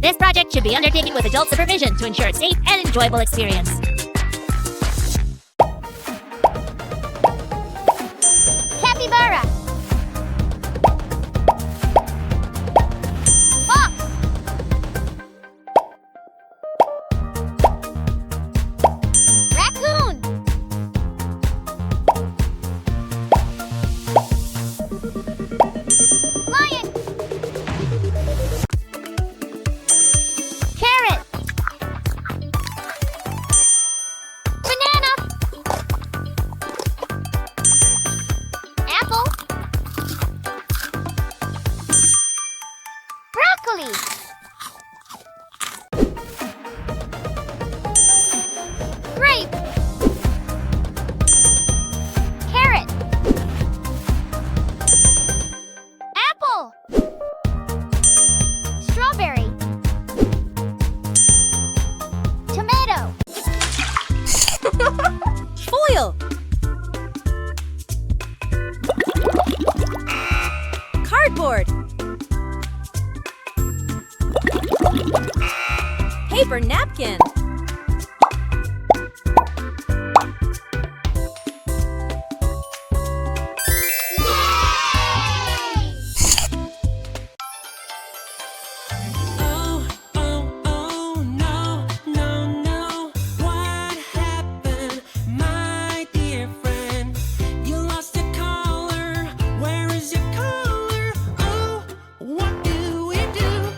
This project should be undertaken with adult supervision to ensure a safe and enjoyable experience. Capybara. Fox. Raccoon. Lion. Carrot. Banana. Apple. Broccoli. Grape. Carrot. Apple. Strawberry. Tomato. Foil. Cardboard. Paper napkin. Oh, oh, oh, no, no, no. What happened, my dear friend? You lost your collar. Where is your collar? Oh, what do we do?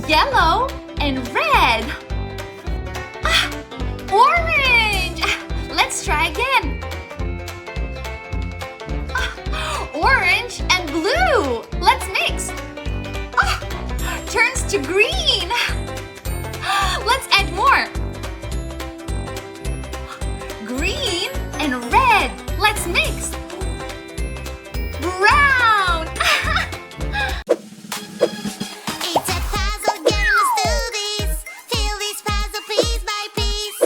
Yellow and red. Ah, orange. Let's try again. Ah, orange and blue. Let's mix. Ah, turns to green. Let's add more. Green and red. Let's mix. Brown. It's a puzzle game, let's do this. Fill this puzzle piece by piece.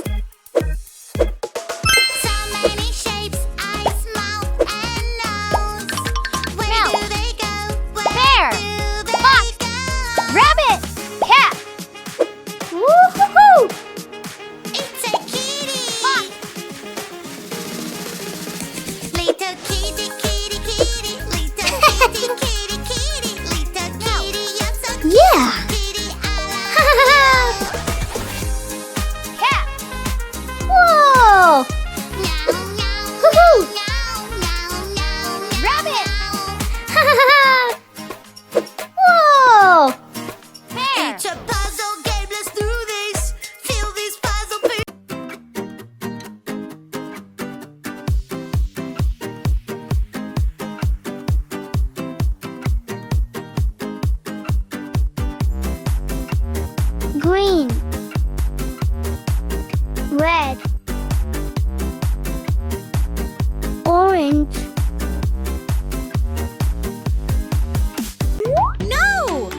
So many shapes, eyes, mouth, and nose. Where Now. do they go? Where Bear. do they Fox. go? Rabbit. Cat. Woo-hoo-hoo. It's a kitty. Fox. Little kitty, kitty, kitty. Little kitty, kitty, kitty. Little kitty, you're so cute. Yeah. Kitty, I Cat. Whoa. Meow, meow, Woohoo. meow, meow, meow, Rabbit. meow. Whoa. Bear. It's a puzzle game, let's do this. Fill this puzzle piece. Green. Red. Orange. No!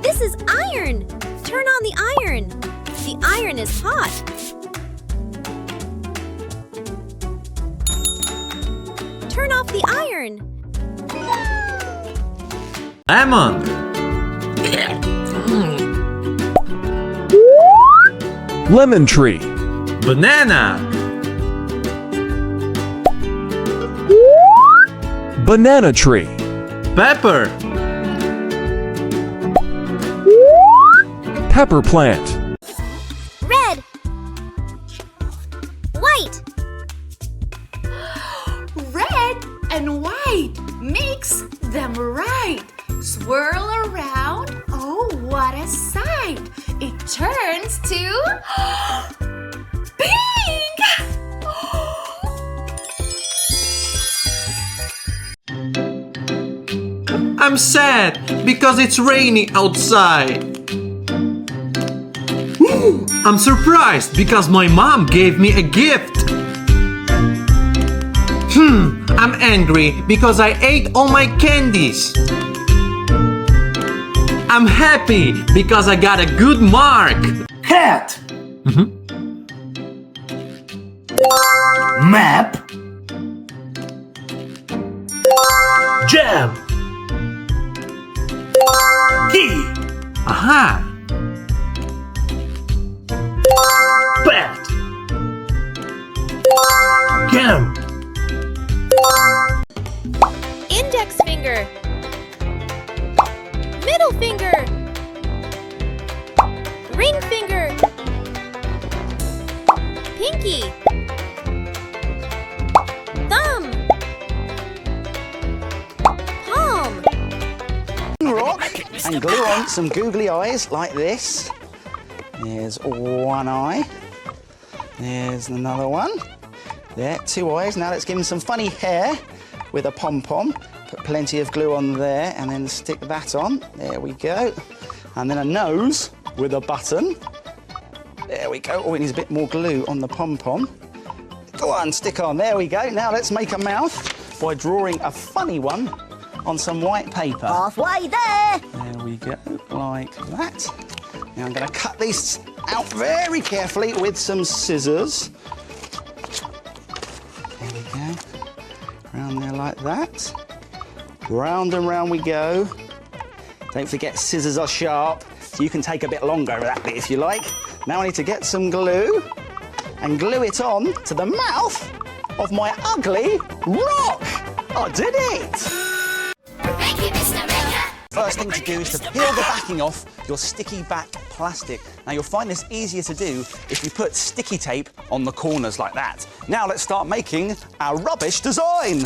This is iron. Turn on the iron. The iron is hot. Turn off the iron. Lemon. Lemon tree. Banana. Banana tree. Pepper. Pepper plant. Red. White. Red and white. Mix them right. Swirl around. Oh, what a sight. It turns to pink. I'm sad because it's raining outside. I'm surprised because my mom gave me a gift. I'm angry because I ate all my candies. I'm happy because I got a good mark. Hat. Map. Jam. Key. Aha! Bat. Cam. Index finger. Middle finger. Ring finger. Pinky. Thumb. Palm. Rock and glue on some googly eyes like this. There's one eye. There's another one. There, two eyes. Now let's give him some funny hair with a pom-pom. Put plenty of glue on there and then stick that on. There we go. And then a nose with a button. There we go. Oh, it needs a bit more glue on the pom-pom. Go on, stick on. There we go. Now let's make a mouth by drawing a funny one on some white paper. Halfway there. There we go, like that. Now I'm going to cut these out very carefully with some scissors. There we go. Round there like that. Round and round we go. Don't forget scissors are sharp, so you can take a bit longer with that bit if you like. Now I need to get some glue and glue it on to the mouth of my ugly rock. I did it! Thank you, Mr. Raker. First thing to do is to peel the backing off your sticky back plastic. Now you'll find this easier to do if you put sticky tape on the corners like that. Now let's start making our rubbish design.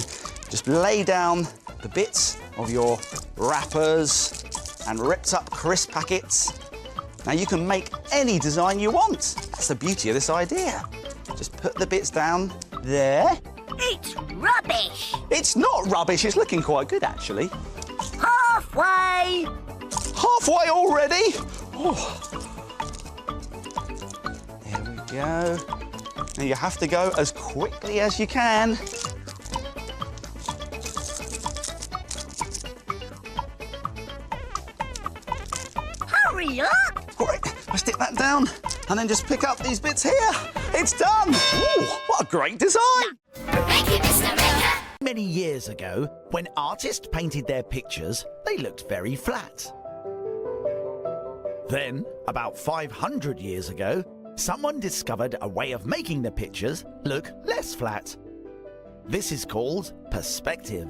Just lay down the bits of your wrappers and ripped up crisp packets. Now you can make any design you want. That's the beauty of this idea. Just put the bits down there. It's rubbish. It's not rubbish, it's looking quite good actually. Halfway. Halfway already? Oh. There we go. Now you have to go as quickly as you can. Hurry up. All right, I stick that down and then just pick up these bits here. It's done. Ooh, what a great design. Thank you, Mr. Raker. Many years ago, when artists painted their pictures, they looked very flat. Then, about 500 years ago, someone discovered a way of making the pictures look less flat. This is called perspective.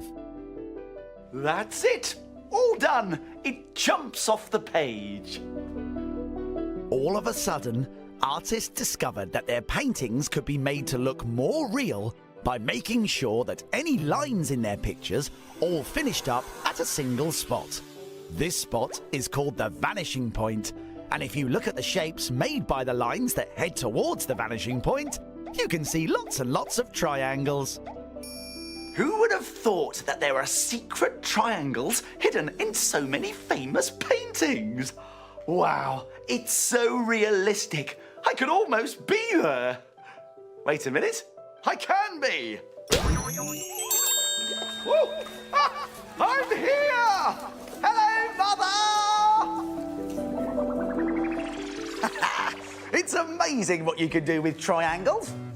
That's it! All done! It jumps off the page. All of a sudden, artists discovered that their paintings could be made to look more real by making sure that any lines in their pictures all finished up at a single spot. This spot is called the vanishing point, and if you look at the shapes made by the lines that head towards the vanishing point, you can see lots and lots of triangles. Who would have thought that there are secret triangles hidden in so many famous paintings? Wow, it's so realistic. I could almost be there. Wait a minute. I can be. Woo! Ah, I'm here! Hello, Mother! It's amazing what you can do with triangles.